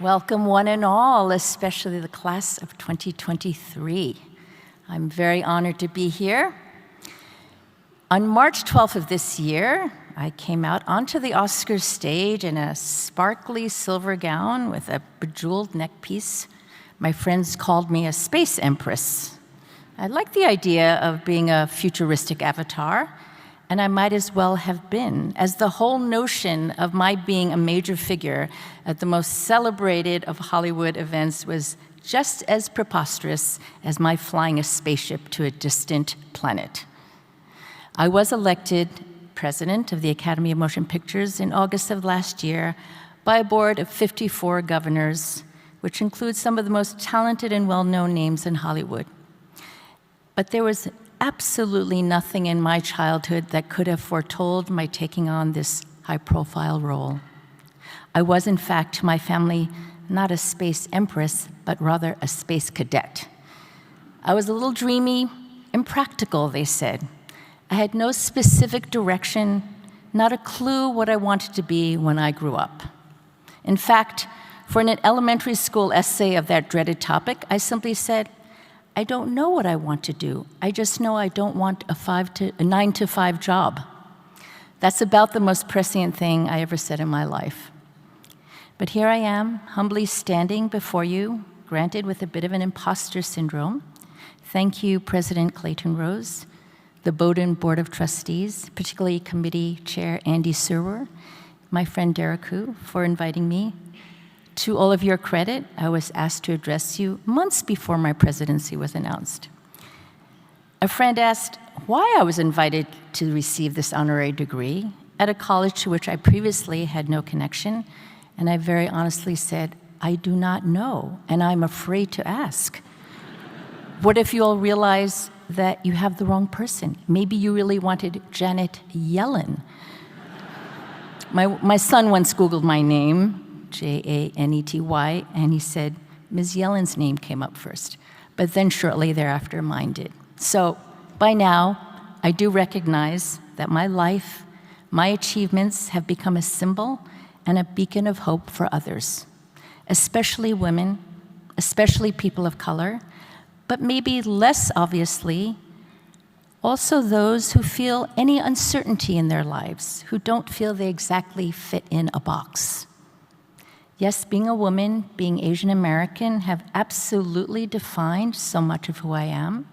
Welcome one and all, especially the class of 2023. I'm very honored to be here. On March 12th of this year, I came out onto the Oscars stage in a sparkly silver gown with a bejeweled neckpiece. My friends called me a space empress. I liked the idea of being a futuristic avatar, and I might as well have been, as the whole notion of my being a major figure at the most celebrated of Hollywood events was just as preposterous as my flying a spaceship to a distant planet. I was elected president of the Academy of Motion Pictures in August of last year by a board of 54 governors, which includes some of the most talented and well-known names in Hollywood. But there was absolutely nothing in my childhood that could have foretold my taking on this high-profile role. I was, in fact, to my family, not a space empress, but rather a space cadet. I was a little dreamy, impractical, they said. I had no specific direction, not a clue what I wanted to be when I grew up. In fact, for an elementary school essay of that dreaded topic, I simply said, I don't know what I want to do. I just know I don't want a 9-to-5 job. That's about the most prescient thing I ever said in my life. But here I am, humbly standing before you, granted with a bit of an imposter syndrome. Thank you, President Clayton Rose, the Bowdoin Board of Trustees, particularly Committee Chair Andy Serwer, my friend Derek Hu, for inviting me. To all of your credit, I was asked to address you months before my presidency was announced. A friend asked why I was invited to receive this honorary degree at a college to which I previously had no connection, and I very honestly said, I do not know, and I'm afraid to ask. What if you all realize that you have the wrong person? Maybe you really wanted Janet Yellen. My son once Googled my name, Janety, and he said, Ms. Yellen's name came up first, but then shortly thereafter mine did. So by now, I do recognize that my life, my achievements have become a symbol and a beacon of hope for others, especially women, especially people of color, but maybe less obviously, also those who feel any uncertainty in their lives, who don't feel they exactly fit in a box. Yes, being a woman, being Asian American have absolutely defined so much of who I am,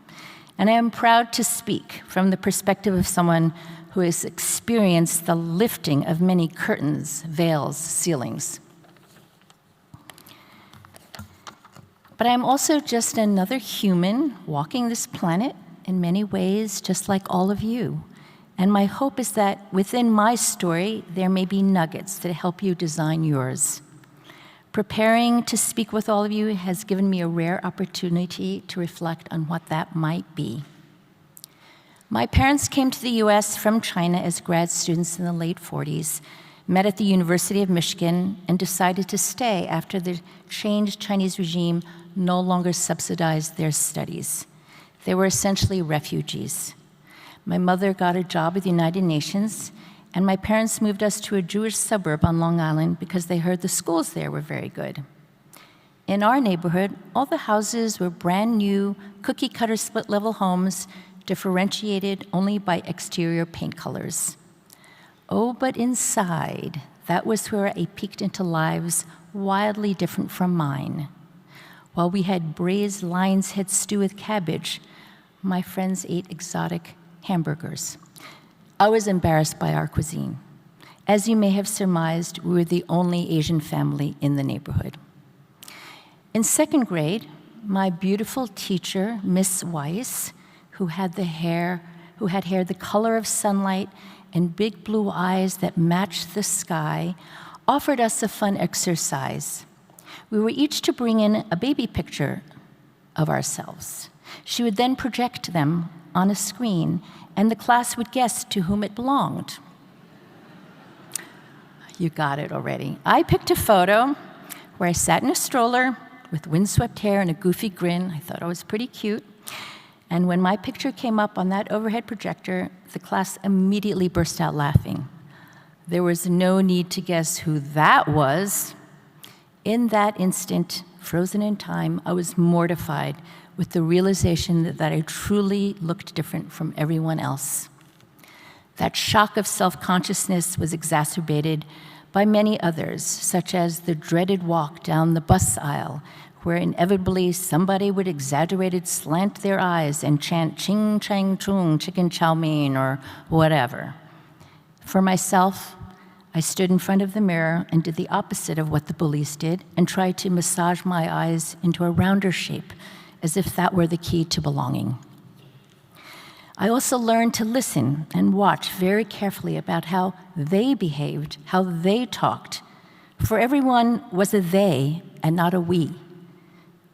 and I am proud to speak from the perspective of someone who has experienced the lifting of many curtains, veils, ceilings. But I'm also just another human walking this planet in many ways, just like all of you. And my hope is that within my story, there may be nuggets that help you design yours. Preparing to speak with all of you has given me a rare opportunity to reflect on what that might be. My parents came to the US from China as grad students in the late 40s, met at the University of Michigan, and decided to stay after the changed Chinese regime no longer subsidized their studies. They were essentially refugees. My mother got a job at the United Nations, and my parents moved us to a Jewish suburb on Long Island because they heard the schools there were very good. In our neighborhood, all the houses were brand new, cookie-cutter split-level homes, differentiated only by exterior paint colors. Oh, but inside, that was where I peeked into lives wildly different from mine. While we had braised lion's head stew with cabbage, my friends ate exotic hamburgers. I was embarrassed by our cuisine. As you may have surmised, we were the only Asian family in the neighborhood. In second grade, my beautiful teacher, Miss Weiss, who had hair the color of sunlight and big blue eyes that matched the sky, offered us a fun exercise. We were each to bring in a baby picture of ourselves. She would then project them on a screen, and the class would guess to whom it belonged. You got it already. I picked a photo where I sat in a stroller with windswept hair and a goofy grin. I thought I was pretty cute. And when my picture came up on that overhead projector, the class immediately burst out laughing. There was no need to guess who that was. In that instant, frozen in time, I was mortified with the realization that I truly looked different from everyone else. That shock of self-consciousness was exacerbated by many others, such as the dreaded walk down the bus aisle, where inevitably somebody would exaggerated slant their eyes and chant ching chang chung, chicken chow mein, or whatever. For myself, I stood in front of the mirror and did the opposite of what the police did and tried to massage my eyes into a rounder shape, as if that were the key to belonging. I also learned to listen and watch very carefully about how they behaved, how they talked. For everyone was a they and not a we.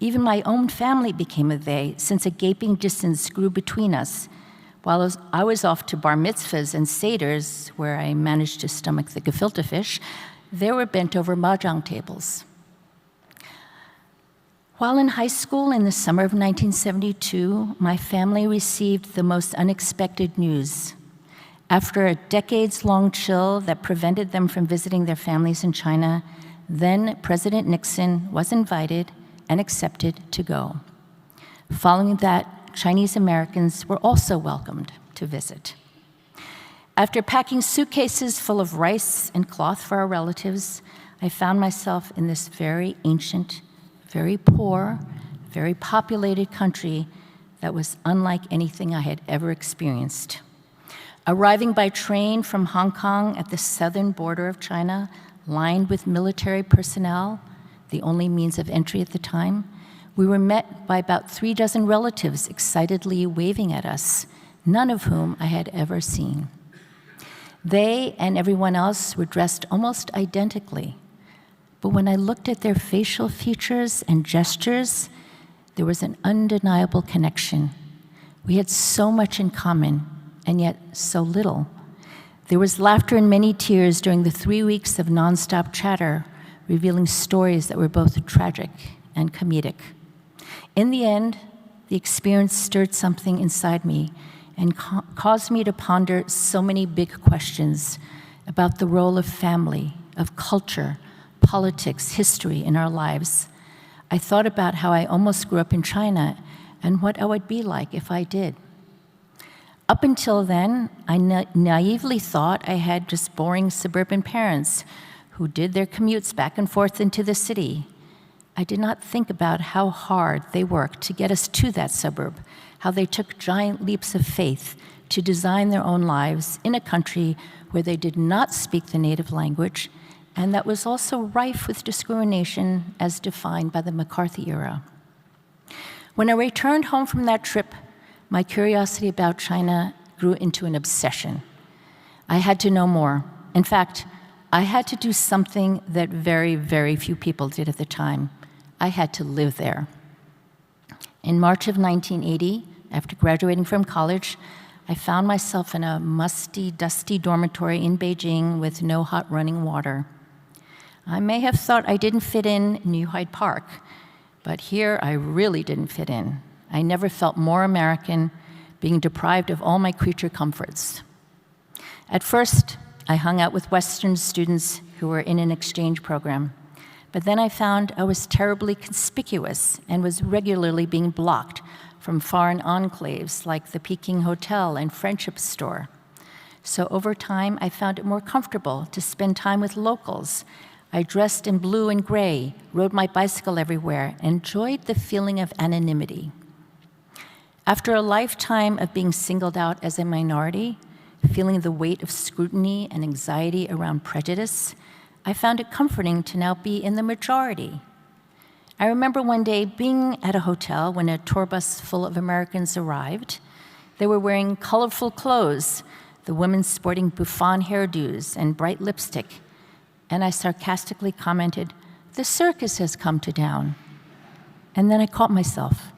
Even my own family became a they, since a gaping distance grew between us. While I was off to bar mitzvahs and seders, where I managed to stomach the gefilte fish, there were bent-over mahjong tables. While in high school in the summer of 1972, my family received the most unexpected news. After a decades-long chill that prevented them from visiting their families in China, then President Nixon was invited and accepted to go. Following that, Chinese Americans were also welcomed to visit. After packing suitcases full of rice and cloth for our relatives, I found myself in this very ancient, very poor, very populated country that was unlike anything I had ever experienced. Arriving by train from Hong Kong at the southern border of China, lined with military personnel, the only means of entry at the time, we were met by about 36 relatives excitedly waving at us, none of whom I had ever seen. They and everyone else were dressed almost identically, but when I looked at their facial features and gestures, there was an undeniable connection. We had so much in common, and yet so little. There was laughter and many tears during the 3 weeks of nonstop chatter, revealing stories that were both tragic and comedic. In the end, the experience stirred something inside me and caused me to ponder so many big questions about the role of family, of culture, politics, history in our lives. I thought about how I almost grew up in China and what I would be like if I did. Up until then, I naively thought I had just boring suburban parents who did their commutes back and forth into the city. I did not think about how hard they worked to get us to that suburb, how they took giant leaps of faith to design their own lives in a country where they did not speak the native language, and that was also rife with discrimination as defined by the McCarthy era. When I returned home from that trip, my curiosity about China grew into an obsession. I had to know more. In fact, I had to do something that very, very few people did at the time. I had to live there. In March of 1980, after graduating from college, I found myself in a musty, dusty dormitory in Beijing with no hot running water. I may have thought I didn't fit in New Hyde Park, but here I really didn't fit in. I never felt more American, being deprived of all my creature comforts. At first, I hung out with Western students who were in an exchange program, but then I found I was terribly conspicuous and was regularly being blocked from foreign enclaves like the Peking Hotel and Friendship Store. So over time, I found it more comfortable to spend time with locals. I dressed in blue and gray, rode my bicycle everywhere, and enjoyed the feeling of anonymity. After a lifetime of being singled out as a minority, feeling the weight of scrutiny and anxiety around prejudice, I found it comforting to now be in the majority. I remember one day being at a hotel when a tour bus full of Americans arrived. They were wearing colorful clothes, the women sporting bouffant hairdos and bright lipstick. And I sarcastically commented, "The circus has come to town." And then I caught myself.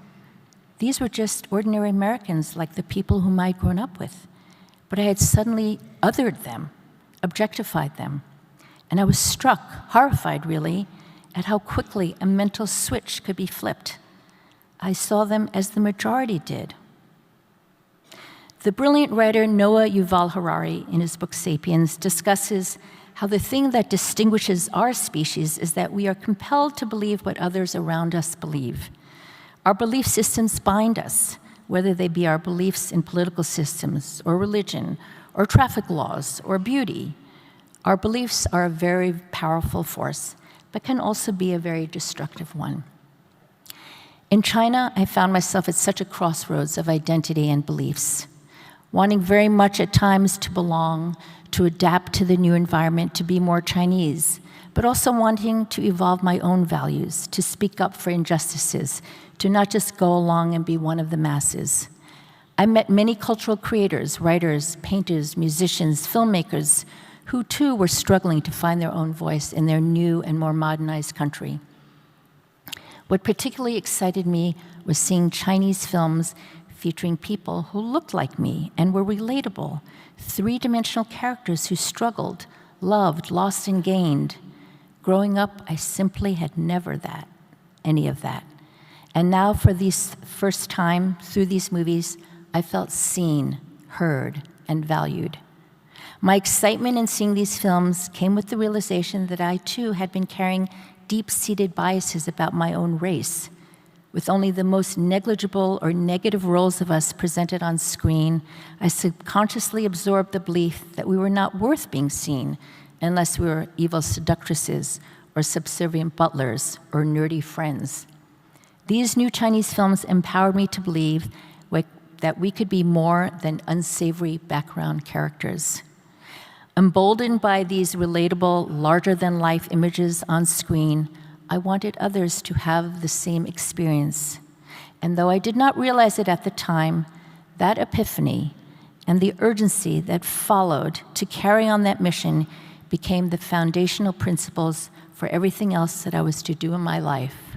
These were just ordinary Americans like the people whom I'd grown up with. But I had suddenly othered them, objectified them. And I was struck, horrified really, at how quickly a mental switch could be flipped. I saw them as the majority did. The brilliant writer Noah Yuval Harari, in his book *Sapiens*, discusses how the thing that distinguishes our species is that we are compelled to believe what others around us believe. Our belief systems bind us, whether they be our beliefs in political systems or religion or traffic laws or beauty. Our beliefs are a very powerful force, but can also be a very destructive one. In China, I found myself at such a crossroads of identity and beliefs, wanting very much at times to belong, to adapt to the new environment, to be more Chinese, but also wanting to evolve my own values, to speak up for injustices, to not just go along and be one of the masses. I met many cultural creators, writers, painters, musicians, filmmakers, who too were struggling to find their own voice in their new and more modernized country. What particularly excited me was seeing Chinese films featuring people who looked like me and were relatable, three-dimensional characters who struggled, loved, lost, and gained. Growing up, I simply had never any of that. And now for the first time through these movies, I felt seen, heard, and valued. My excitement in seeing these films came with the realization that I too had been carrying deep-seated biases about my own race. With only the most negligible or negative roles of us presented on screen, I subconsciously absorbed the belief that we were not worth being seen unless we were evil seductresses or subservient butlers or nerdy friends. These new Chinese films empowered me to believe that we could be more than unsavory background characters. Emboldened by these relatable, larger-than-life images on screen, I wanted others to have the same experience. And though I did not realize it at the time, that epiphany and the urgency that followed to carry on that mission became the foundational principles for everything else that I was to do in my life.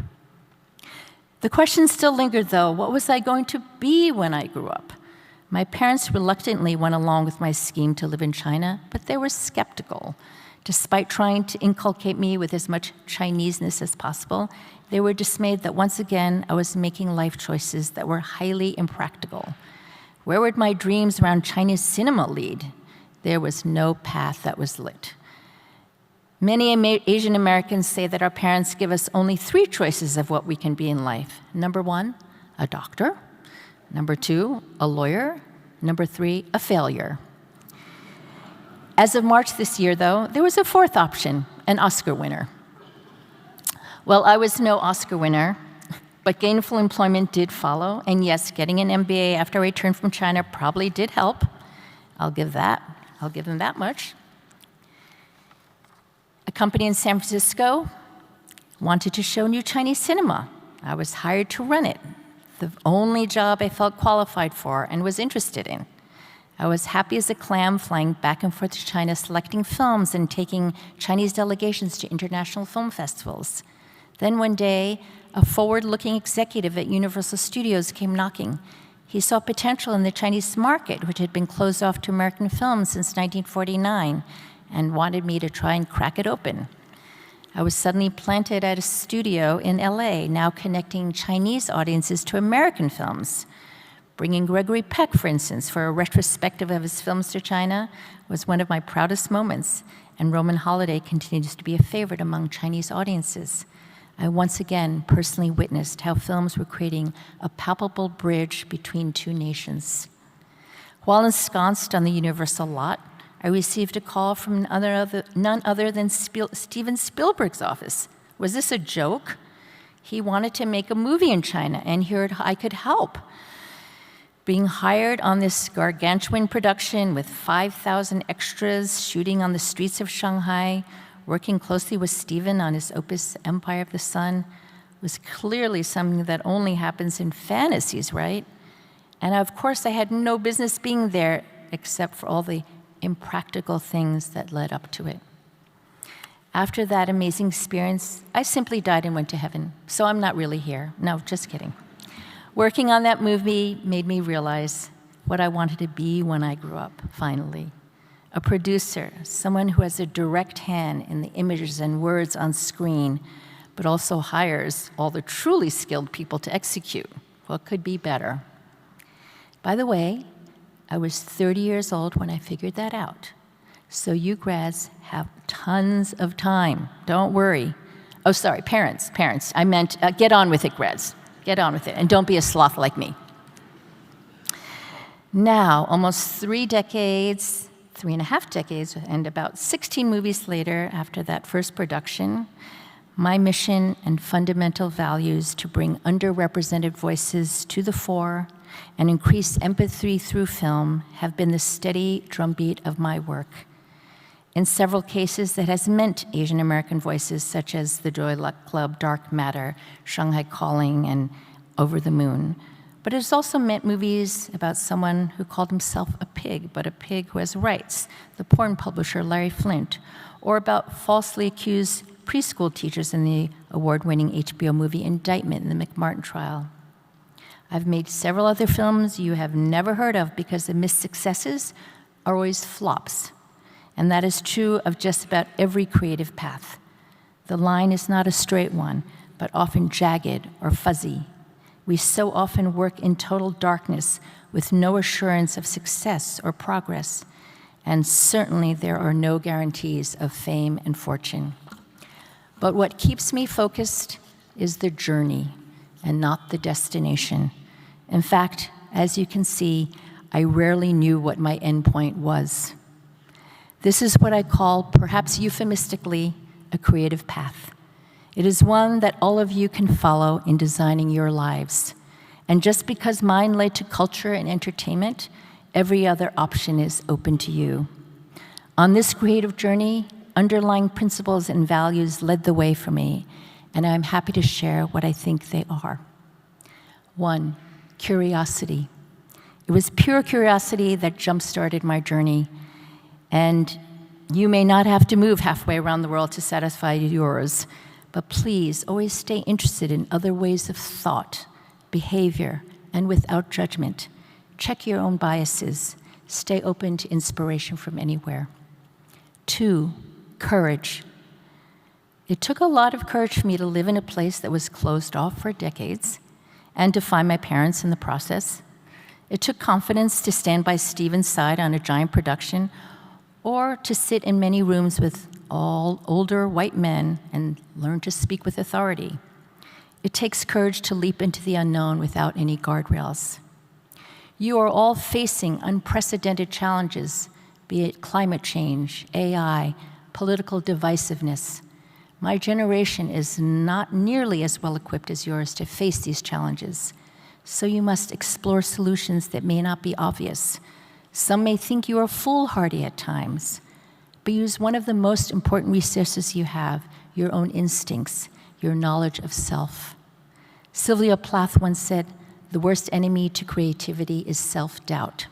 The question still lingered, though. What was I going to be when I grew up? My parents reluctantly went along with my scheme to live in China, but they were skeptical. Despite trying to inculcate me with as much Chineseness as possible, they were dismayed that once again I was making life choices that were highly impractical. Where would my dreams around Chinese cinema lead? There was no path that was lit. Many Asian Americans say that our parents give us only 3 choices of what we can be in life. Number 1, a doctor. Number 2, a lawyer. Number 3, a failure. As of March this year, though, there was a 4th option, an Oscar winner. Well, I was no Oscar winner, but gainful employment did follow, and yes, getting an MBA after I returned from China probably did help. I'll give them that much. A company in San Francisco wanted to show new Chinese cinema. I was hired to run it, the only job I felt qualified for and was interested in. I was happy as a clam flying back and forth to China, selecting films and taking Chinese delegations to international film festivals. Then one day, a forward-looking executive at Universal Studios came knocking. He saw potential in the Chinese market, which had been closed off to American films since 1949, and wanted me to try and crack it open. I was suddenly planted at a studio in LA, now connecting Chinese audiences to American films. Bringing Gregory Peck, for instance, for a retrospective of his films to China was one of my proudest moments, and Roman Holiday continues to be a favorite among Chinese audiences. I once again personally witnessed how films were creating a palpable bridge between 2 nations. While ensconced on the Universal lot, I received a call from none other than Steven Spielberg's office. Was this a joke? He wanted to make a movie in China, and here I could help. Being hired on this gargantuan production with 5,000 extras shooting on the streets of Shanghai, working closely with Steven on his opus Empire of the Sun, was clearly something that only happens in fantasies, right? And of course, I had no business being there except for all the impractical things that led up to it. After that amazing experience, I simply died and went to heaven, so I'm not really here. No, just kidding. Working on that movie made me realize what I wanted to be when I grew up, finally. A producer, someone who has a direct hand in the images and words on screen, but also hires all the truly skilled people to execute. What could be better? By the way, I was 30 years old when I figured that out. So you grads have tons of time. Don't worry. Oh, sorry, parents. I meant get on with it, grads. Get on with it, and don't be a sloth like me. Now, almost 3 decades, 3.5 decades, and about 16 movies later after that first production, my mission and fundamental values to bring underrepresented voices to the fore and increase empathy through film have been the steady drumbeat of my work. In several cases, that has meant Asian American voices such as The Joy Luck Club, Dark Matter, Shanghai Calling, and Over the Moon. But it has also meant movies about someone who called himself a pig, but a pig who has rights, the porn publisher Larry Flint, or about falsely accused preschool teachers in the award-winning HBO movie Indictment in the McMartin trial. I've made several other films you have never heard of because the missed successes are always flops. And that is true of just about every creative path. The line is not a straight one, but often jagged or fuzzy. We so often work in total darkness with no assurance of success or progress, and certainly there are no guarantees of fame and fortune. But what keeps me focused is the journey and not the destination. In fact, as you can see, I rarely knew what my endpoint was. This is what I call, perhaps euphemistically, a creative path. It is one that all of you can follow in designing your lives. And just because mine led to culture and entertainment, every other option is open to you. On this creative journey, underlying principles and values led the way for me, and I'm happy to share what I think they are. 1, curiosity. It was pure curiosity that jump-started my journey. And you may not have to move halfway around the world to satisfy yours, but please always stay interested in other ways of thought, behavior, and without judgment. Check your own biases. Stay open to inspiration from anywhere. 2, courage. It took a lot of courage for me to live in a place that was closed off for decades and to find my parents in the process. It took confidence to stand by Steven's side on a giant production, or to sit in many rooms with all older white men and learn to speak with authority. It takes courage to leap into the unknown without any guardrails. You are all facing unprecedented challenges, be it climate change, AI, political divisiveness. My generation is not nearly as well equipped as yours to face these challenges, so you must explore solutions that may not be obvious. Some may think you are foolhardy at times, but use one of the most important resources you have, your own instincts, your knowledge of self. Sylvia Plath once said, "The worst enemy to creativity is self-doubt."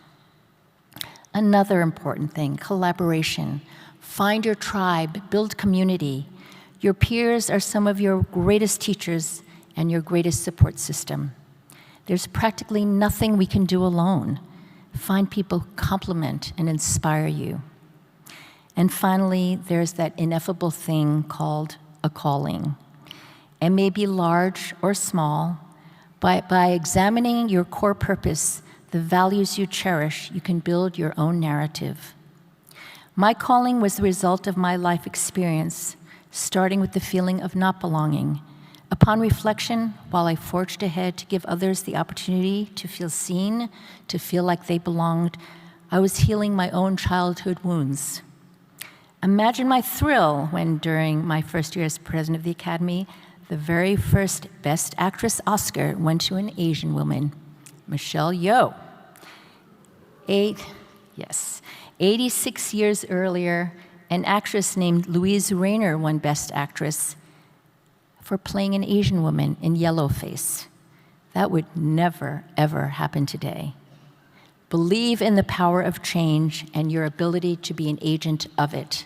Another important thing, collaboration. Find your tribe, build community. Your peers are some of your greatest teachers and your greatest support system. There's practically nothing we can do alone. Find people who complement and inspire you. And finally, there's that ineffable thing called a calling. It may be large or small, but by examining your core purpose, the values you cherish, you can build your own narrative. My calling was the result of my life experience, starting with the feeling of not belonging. Upon reflection, while I forged ahead to give others the opportunity to feel seen, to feel like they belonged, I was healing my own childhood wounds. Imagine my thrill when, during my first year as president of the Academy, the very first Best Actress Oscar went to an Asian woman, Michelle Yeoh. 86 years earlier, an actress named Louise Rayner won Best Actress for playing an Asian woman in Yellowface. That would never, ever happen today. Believe in the power of change and your ability to be an agent of it.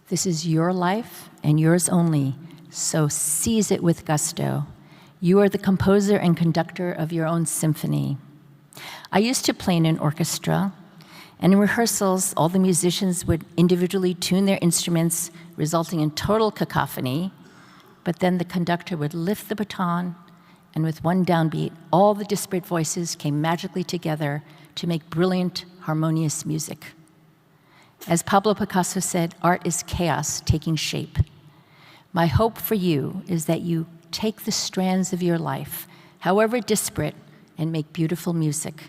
This is your life and yours only, so seize it with gusto. You are the composer and conductor of your own symphony. I used to play in an orchestra, and in rehearsals, all the musicians would individually tune their instruments, resulting in total cacophony. But then the conductor would lift the baton, and with one downbeat, all the disparate voices came magically together to make brilliant, harmonious music. As Pablo Picasso said, art is chaos taking shape. My hope for you is that you take the strands of your life, however disparate, and make beautiful music.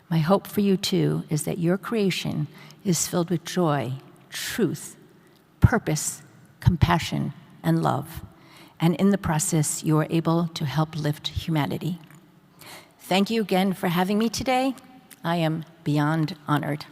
My hope for you, too, is that your creation is filled with joy, truth, purpose, compassion, and love. And in the process, you are able to help lift humanity. Thank you again for having me today. I am beyond honored.